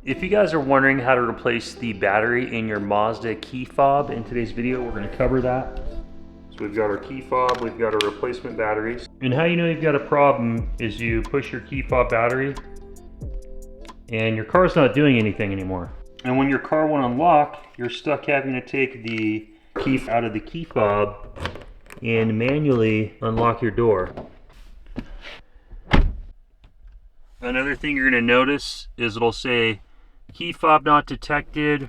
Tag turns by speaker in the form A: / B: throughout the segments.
A: If you guys are wondering how to replace the battery in your Mazda key fob, in today's video we're going to cover that. So we've got our key fob, we've got our replacement batteries. And how you know you've got a problem is you push your key fob battery and your car's not doing anything anymore. And when your car won't unlock, you're stuck having to take the key out of the key fob and manually unlock your door. Another thing you're going to notice is it'll say key fob not detected,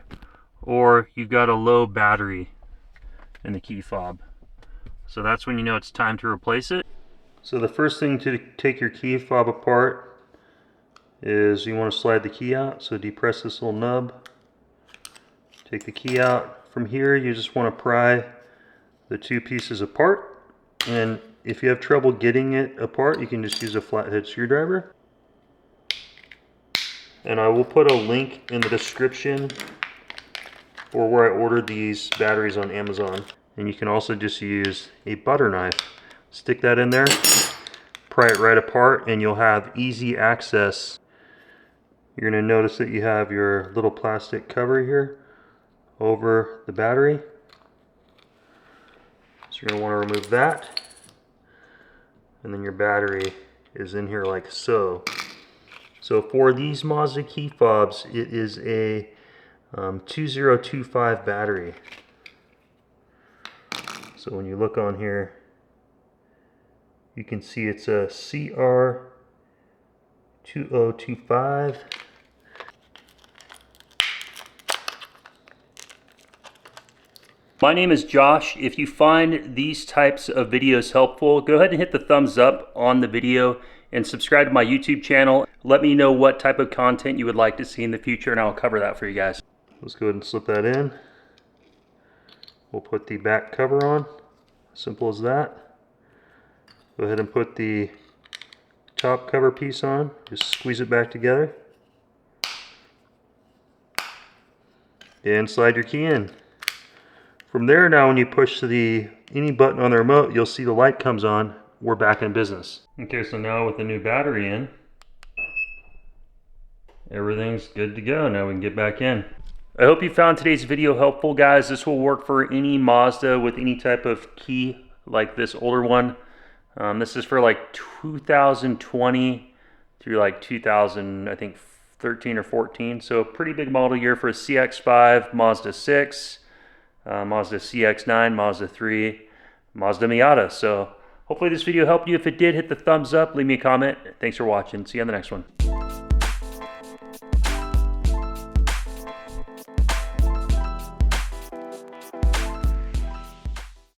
A: or you've got a low battery in the key fob. So that's when you know it's time to replace it. So the first thing to take your key fob apart is you want to slide the key out. So depress this little nub, take the key out. From here you just want to pry the two pieces apart, and if you have trouble getting it apart you can just use a flathead screwdriver. And I will put a link in the description for where I ordered these batteries on Amazon. And you can also just use a butter knife. Stick that in there, pry it right apart, and you'll have easy access. You're going to notice that you have your little plastic cover here over the battery. So you're going to want to remove that. And then your battery is in here like so. So for these Mazda key fobs, it is a 2025 battery. So when you look on here, you can see it's a CR2025. My name is Josh. If you find these types of videos helpful, go ahead and hit the thumbs up on the video and subscribe to my YouTube channel. Let me know what type of content you would like to see in the future and I'll cover that for you guys. Let's go ahead and slip that in. We'll put the back cover on. Simple as that. Go ahead and put the top cover piece on. Just squeeze it back together. And slide your key in. From there, now when you push any button on the remote, you'll see the light comes on. We're back in business. Okay, so now with the new battery in, everything's good to go. Now we can get back in. I hope you found today's video helpful, guys. This will work for any Mazda with any type of key like this older one. This is for like 2020 through like 2000, I think 13 or 14. So a pretty big model year for a CX-5, Mazda 6, Mazda CX-9, Mazda 3, Mazda Miata. So hopefully this video helped you. If it did, hit the thumbs up, leave me a comment. Thanks for watching. See you on the next one.